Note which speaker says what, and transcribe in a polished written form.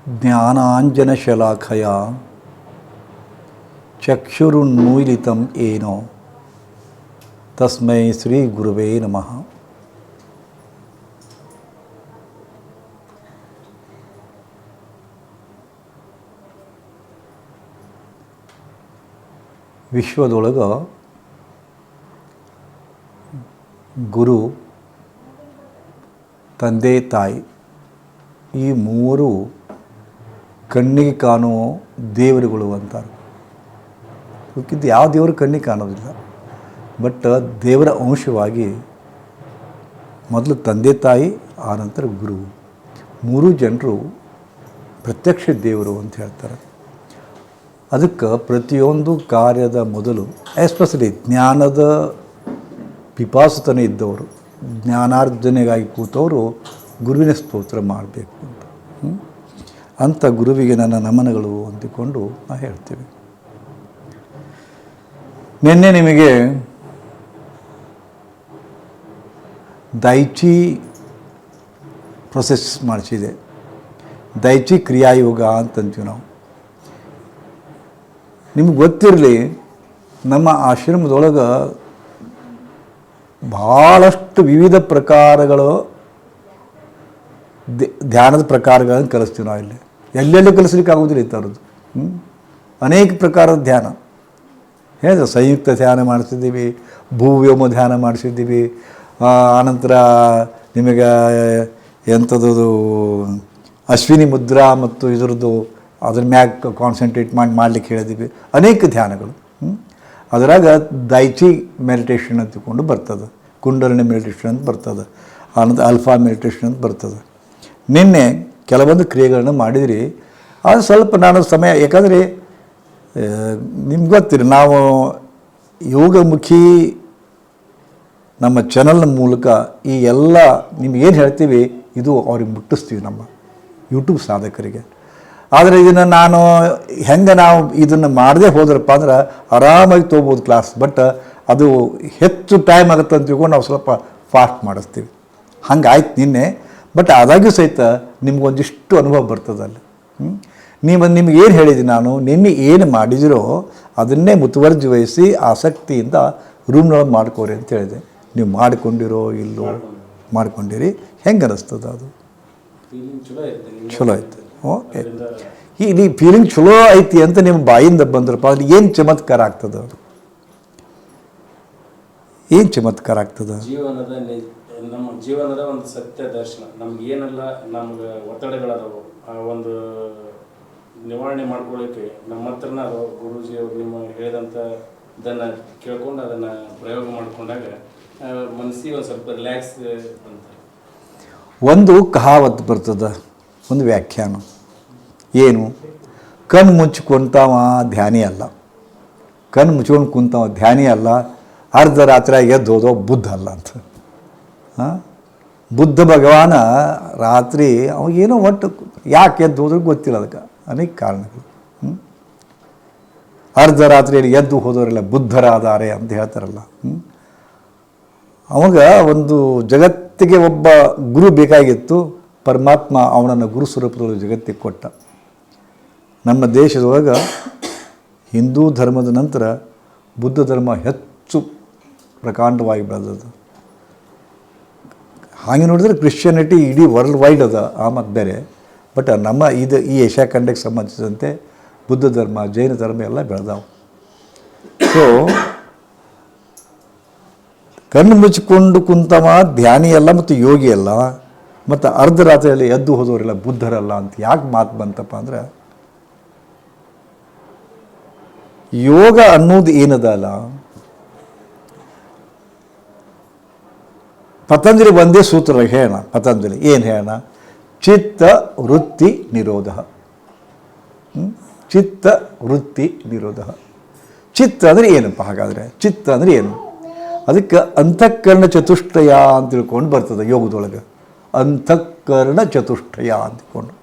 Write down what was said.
Speaker 1: ಜ್ಞಾನಾಂಜನಶಲಾಖಯ ಚಕ್ಷುರುನ್ಮೀಲಿತಂ ಏನೋ ತಸ್ಮೈ ಶ್ರೀ ಗುರುವೇ ನಮಃ. ವಿಶ್ವದೊಳಗೆ ಗುರು, ತಂದೆ, ತಾಯಿ ಈ ಮೂವರು ಕಣ್ಣಿಗೆ ಕಾಣುವ ದೇವರುಗಳು ಅಂತಾರೆ. ಉಳ್ಕಿದ್ದು ಯಾವ ದೇವರು ಕಣ್ಣಿಗೆ ಕಾಣೋದಿಲ್ಲ. ಬಟ್ ದೇವರ ಅಂಶವಾಗಿ ಮೊದಲು ತಂದೆ ತಾಯಿ, ಆನಂತರ ಗುರು, ಮೂರು ಜನರು ಪ್ರತ್ಯಕ್ಷ ದೇವರು ಅಂತ ಹೇಳ್ತಾರೆ. ಅದಕ್ಕೆ ಪ್ರತಿಯೊಂದು ಕಾರ್ಯದ ಮೊದಲು ಎಸ್ಪೆಷಲಿ ಜ್ಞಾನದ ಪಿಪಾಸುತನೇ ಇದ್ದವರು, ಜ್ಞಾನಾರ್ಜನೆಗಾಗಿ ಕೂತವರು ಗುರುವಿನ ಸ್ತೋತ್ರ ಮಾಡಬೇಕು ಅಂತ. ಅಂಥ ಗುರುವಿಗೆ ನನ್ನ ನಮನಗಳು ಅಂತಿಕೊಂಡು ನಾವು ಹೇಳ್ತೀವಿ. ನಿನ್ನೆ ನಿಮಗೆ ದೈಚಿ ಪ್ರೊಸೆಸ್ ಮಾಡಿಸಿದೆ. ದೈಚಿ ಕ್ರಿಯಾಯೋಗ ಅಂತಂತೀವಿ ನಾವು. ನಿಮ್ಗೆ ಗೊತ್ತಿರಲಿ, ನಮ್ಮ ಆಶ್ರಮದೊಳಗೆ ಭಾಳಷ್ಟು ವಿವಿಧ ಪ್ರಕಾರಗಳು ಧ್ಯಾನದ ಪ್ರಕಾರಗಳನ್ನು ಕಲಿಸ್ತೀವಿ ನಾವು. ಇಲ್ಲಿ ಎಲ್ಲೆಲ್ಲೂ ಕಲಿಸ್ಲಿಕ್ಕೆ ಆಗೋದಿಲ್ಲ ಈ ಥರದ್ದು. ಅನೇಕ ಪ್ರಕಾರದ ಧ್ಯಾನ ಹೇಳಿದ್ರೆ, ಸಂಯುಕ್ತ ಧ್ಯಾನ ಮಾಡಿಸಿದ್ದೀವಿ, ಭೂವ್ಯೋಮ ಧ್ಯಾನ ಮಾಡಿಸಿದ್ದೀವಿ. ಆನಂತರ ನಿಮಗೆ ಎಂಥದ್ದು ಅಶ್ವಿನಿ ಮುದ್ರಾ ಮತ್ತು ಇದರದ್ದು ಅದ್ರ ಮ್ಯಾಗ ಕಾನ್ಸಂಟ್ರೇಟ್ ಮಾಡಲಿಕ್ಕೆ ಹೇಳಿದ್ದೀವಿ. ಅನೇಕ ಧ್ಯಾನಗಳು. ಅದರಾಗ ದೈಚಿ ಮೆಡಿಟೇಷನ್ ಅಂತ ತಿಳ್ಕೊಂಡು ಬರ್ತದೆ, ಕುಂಡಲಿನಿ ಮೆಡಿಟೇಷನ್ ಅಂತ ಬರ್ತದೆ, ಆನಂತರ ಅಲ್ಫಾ ಮೆಡಿಟೇಷನ್ ಅಂತ ಬರ್ತದೆ. ನಿನ್ನೆ ಕೆಲವೊಂದು ಕ್ರಿಯೆಗಳನ್ನು ಮಾಡಿದಿರಿ. ಅದು ಸ್ವಲ್ಪ ನಾನು ಸಮಯ, ಯಾಕಂದರೆ ನಿಮ್ಗೆ ಗೊತ್ತಿರಿ, ನಾವು ಯೋಗಮುಖಿ ನಮ್ಮ ಚಾನಲ್ನ ಮೂಲಕ ಈ ಎಲ್ಲ ನಿಮಗೇನು ಹೇಳ್ತೀವಿ ಇದು ಅವ್ರಿಗೆ ಮುಟ್ಟಿಸ್ತೀವಿ ನಮ್ಮ ಯೂಟ್ಯೂಬ್ ಸಾಧಕರಿಗೆ. ಆದರೆ ಇದನ್ನು ನಾವು ಇದನ್ನು ಮಾಡದೇ ಹೋದ್ರಪ್ಪ ಅಂದ್ರೆ ಆರಾಮಾಗಿ ತೊಗೋಬೋದು ಕ್ಲಾಸ್. ಬಟ್ ಅದು ಹೆಚ್ಚು ಟೈಮ್ ಆಗುತ್ತೆ ಅಂತ ತಿಳ್ಕೊಂಡು ನಾವು ಸ್ವಲ್ಪ ಫಾಸ್ಟ್ ಮಾಡಿಸ್ತೀವಿ. ಹಂಗಾಯ್ತು ನಿನ್ನೆ. ಬಟ್ ಆದಾಗ್ಯೂ ಸಹಿತ ನಿಮ್ಗೊಂದಿಷ್ಟು ಅನುಭವ ಬರ್ತದೆ ಅಲ್ಲಿ. ನಿಮ್ಗೆ ಏನು ಹೇಳಿದ್ದೀನಿ ನಾನು, ನಿನ್ನೆ ಏನು ಮಾಡಿದಿರೋ ಅದನ್ನೇ ಮುತುವರ್ಜಿ ವಹಿಸಿ ಆಸಕ್ತಿಯಿಂದ ರೂಮ್ನೊಳಗೆ ಮಾಡ್ಕೋರಿ ಅಂತ ಹೇಳಿದೆ. ನೀವು ಮಾಡ್ಕೊಂಡಿರೋ ಇಲ್ಲೋ ಮಾಡ್ಕೊಂಡಿರಿ. ಹೆಂಗೆ ಅನ್ನಿಸ್ತದೆ ಅದು? ಚಲೋ ಐತೆ. ಓಕೆ. ಈ ಫೀಲಿಂಗ್ ಚಲೋ ಐತಿ ಅಂತ ನಿಮ್ಮ ಬಾಯಿಂದ ಬಂದ್ರಪ್ಪ ಅಲ್ಲಿ ಏನು ಚಮತ್ಕಾರ ಆಗ್ತದೆ? ಅದು ಏನು ಚಮತ್ಕಾರ ಆಗ್ತದೆ?
Speaker 2: ನಮ್ಮ ಜೀವನದ ಒಂದು ಸತ್ಯ ದರ್ಶನ. ನಮ್ಗೆ ಏನೆಲ್ಲ ನಮ್ಗೆ ಒತ್ತಡಗಳದಾವು ಆ ಒಂದು ನಿವಾರಣೆ ಮಾಡ್ಕೊಳ್ಳಿಕ್ಕೆ ನಮ್ಮ ಹತ್ರನ ಗುರೂಜಿ ಅವರು ನಿಮ್ಮ ಹೇಳಿದಂಥ ಇದನ್ನು ಕೇಳ್ಕೊಂಡು ಅದನ್ನು ಪ್ರಯೋಗ ಮಾಡಿಕೊಂಡಾಗ ಮನಸ್ಸಿಗೆ ಒಂದು ಸ್ವಲ್ಪ ರಿಲ್ಯಾಕ್ಸ್ ಅಂತ.
Speaker 1: ಒಂದು ಕಹಾವತ್ತು ಬರ್ತದೆ, ಒಂದು ವ್ಯಾಖ್ಯಾನ. ಏನು? ಕಣ್ಣು ಮುಚ್ಚಿಕೊಂತಾವ ಧ್ಯಾನಿ ಅಲ್ಲ, ಕಣ್ಣು ಮುಚ್ಕೊಂಡು ಕುಂತಾವ ಧ್ಯಾನಿ ಅಲ್ಲ, ಅರ್ಧ ರಾತ್ರಿಯಾಗಿ ಎದ್ದು ಹೋದೋ ಬುದ್ಧ ಅಲ್ಲ ಅಂತ. ಬುದ್ಧ ಭಗವಾನ ರಾತ್ರಿ ಅವಾಗೇನೋ ಒಟ್ಟು ಯಾಕೆ ಎದ್ದು ಹೋದ್ರೂ ಗೊತ್ತಿಲ್ಲ. ಅದಕ್ಕೆ ಅನೇಕ ಕಾರಣಗಳು. ಅರ್ಧ ರಾತ್ರಿಯಲ್ಲಿ ಎದ್ದು ಹೋದವರೆಲ್ಲ ಬುದ್ಧರಾದಾರೆ ಅಂತ ಹೇಳ್ತಾರಲ್ಲ. ಅವಾಗ ಒಂದು ಜಗತ್ತಿಗೆ ಒಬ್ಬ ಗುರು ಬೇಕಾಗಿತ್ತು. ಪರಮಾತ್ಮ ಅವನನ್ನು ಗುರು ಸ್ವರೂಪದೊಳಗೆ ಜಗತ್ತಿಗೆ ಕೊಟ್ಟ. ನಮ್ಮ ದೇಶದೊಳಗೆ ಹಿಂದೂ ಧರ್ಮದ ನಂತರ ಬುದ್ಧ ಧರ್ಮ ಹೆಚ್ಚು ಪ್ರಕಾಂಡವಾಗಿ ಬೆಳೆದದು. ಹಾಗೆ ನೋಡಿದ್ರೆ ಕ್ರಿಶ್ಚಿಯಾನಿಟಿ ಇಡೀ ವರ್ಲ್ಡ್ ವೈಡ್ ಅದ, ಆ ಮತ್ತು ಬೇರೆ. ಬಟ್ ನಮ್ಮ ಈ ಏಷ್ಯಾ ಖಂಡಕ್ಕೆ ಸಂಬಂಧಿಸಿದಂತೆ ಬುದ್ಧ ಧರ್ಮ, ಜೈನ ಧರ್ಮ ಎಲ್ಲ ಬೆಳೆದಾವು. ಸೊ ಕಣ್ಣು ಮುಚ್ಚಿಕೊಂಡು ಕುಂತವ ಧ್ಯಾನಿ ಅಲ್ಲ ಮತ್ತು ಯೋಗಿ ಅಲ್ಲ, ಮತ್ತು ಅರ್ಧ ರಾತ್ರಿಯಲ್ಲಿ ಎದ್ದು ಹೋದವರೆಲ್ಲ ಬುದ್ಧರಲ್ಲ ಅಂತ ಯಾಕೆ ಮಾತು ಬಂತಪ್ಪ ಅಂದ್ರೆ, ಯೋಗ ಅನ್ನೋದು ಏನದಲ್ಲ, ಪತಂಜಲಿ ಒಂದೇ ಸೂತ್ರ ಹೇಳೋಣ. ಪತಂಜಲಿ ಏನು ಹೇಳೋಣ? ಚಿತ್ತ ವೃತ್ತಿ ನಿರೋಧ. ಚಿತ್ತ ವೃತ್ತಿ ನಿರೋಧ. ಚಿತ್ತ ಅಂದರೆ ಏನಪ್ಪ? ಹಾಗಾದರೆ ಚಿತ್ತ ಅಂದರೆ ಏನು? ಅದಕ್ಕೆ ಅಂತಃಕರಣ ಚತುಷ್ಟಯ ಅಂತ ತಿಳ್ಕೊಂಡು ಬರ್ತದೆ ಯೋಗದೊಳಗೆ. ಅಂತಃಕರಣ ಚತುಷ್ಟಯ ಅಂತ ತಿಳ್ಕೊಂಡು